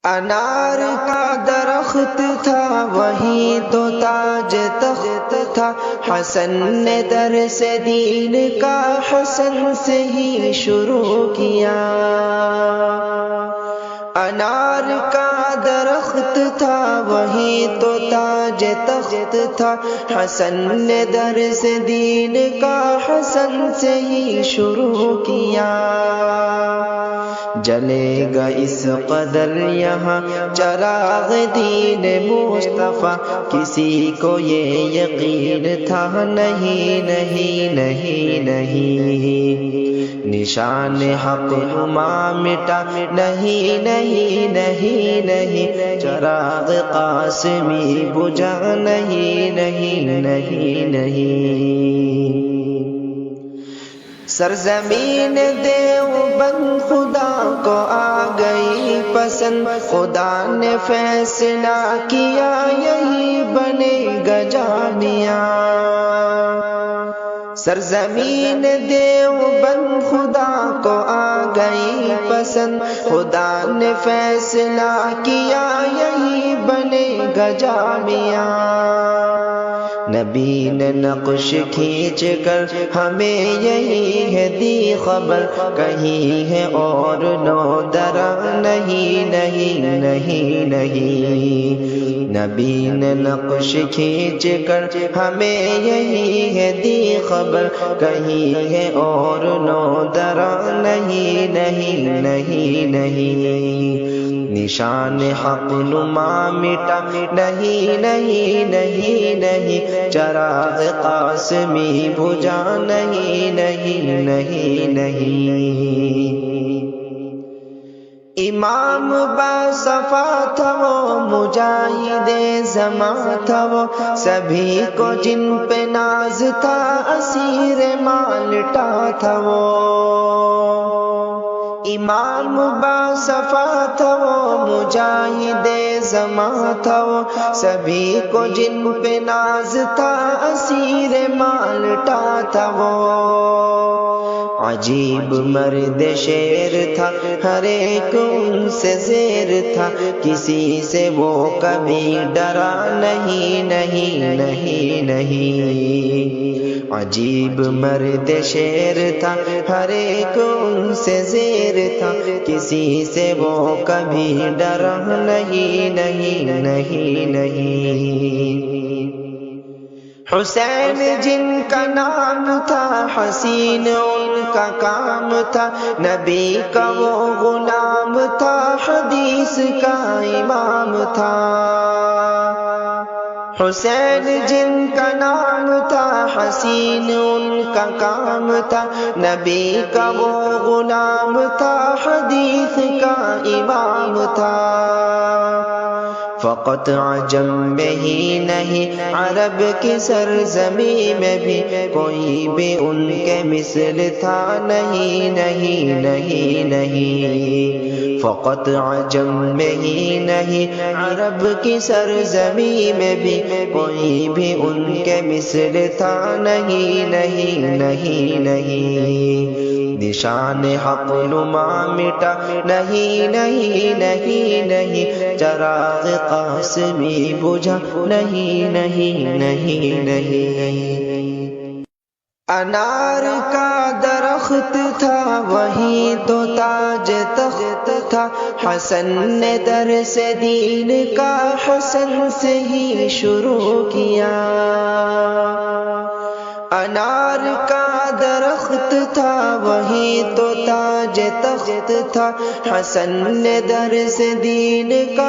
انار کا درخت تھا وہیں تو تاج تخت تھا، حسن نے درس دین کا حسن سے ہی شروع کیا۔ انار کا درخت تھا وہیں تو تاج تخت تھا، حسن نے درس دین کا حسن سے ہی شروع کیا۔ جلے گا اس قدر یہاں چراغ دین مصطفیٰ، کسی کو یہ یقین تھا نہیں نہیں نہیں نہیں، نشان حق نما مٹا نہیں نہیں نہیں نہیں، چراغ قاسمی بجھا نہیں نہیں نہیں نہیں۔ سرزمین دیوبند خدا کو آ گئی پسند، خدا نے فیصلہ کیا یہی بنے گا جامعہ۔ سرزمین دیوبند خدا کو آ گئی پسند، خدا نے فیصلہ کیا یہی بنے گا جامعہ۔ نبی نے نقش کھینچ کر ہمیں یہی ہے دی خبر، کہیں ہے اور نو درا نہیں نہیں نہیں نہیں، نبی نے نقش کھینچ کر ہمیں یہی ہے دی خبر، کہیں ہے اور نو درا نہیں نہیں نہیں نہیں، نشان حق نما مٹا نہیں نہیں نہیں نہیں، چراغ قاسمی بجھا نہیں نہیں نہیں نہیں۔ امام باصفا تھا وہ، مجاہد زماں تھا وہ، سبھی کو جن پہ ناز تھا اسیر مالٹا تھا وہ۔ امام باصفا تھا وہ، مجاہد زماں تھا وہ، سبھی کو جن پہ ناز تھا اسیر مالٹا تھا وہ۔ عجیب مرد شیر تھا، ہر ایک ان سے زیر تھا، کسی سے وہ کبھی ڈرا نہیں نہیں نہیں نہیں، عجیب مرد شیر تھا، ہر ایک ان سے زیر تھا، کسی سے وہ کبھی ڈرا نہیں نہیں نہیں نہیں۔ حسین جن کا نام تھا، حسین ان کا کام تھا، نبی کا وہ غلام تھا، حدیث کا امام تھا۔ حسین جن کا نام تھا، حسین ان کا کام تھا، نبی کا وہ غلام تھا، حدیث کا امام تھا۔ فقط عجم میں ہی نہیں، عرب کی سرزمین میں بھی کوئی بھی ان کے مثل تھا نہیں نہیں نہیں نہیں، فقط عجم میں ہی نہیں، عرب کی سرزمین میں بھی کوئی بھی ان کے مثل تھا نہیں نہیں نہیں نہیں، نشان حق نما مٹا نہیں نہیں نہیں نہیں، چراغ قاسمی بجھا نہیں نہیں نہیں نہیں۔ انار کا درخت تھا وہیں تو تاج تخت تھا، حسن نے درس دین کا حسن سے ہی شروع کیا۔ انار کا درخت تھا وہیں تو تاج تخت تھا، حسن نے درس دین کا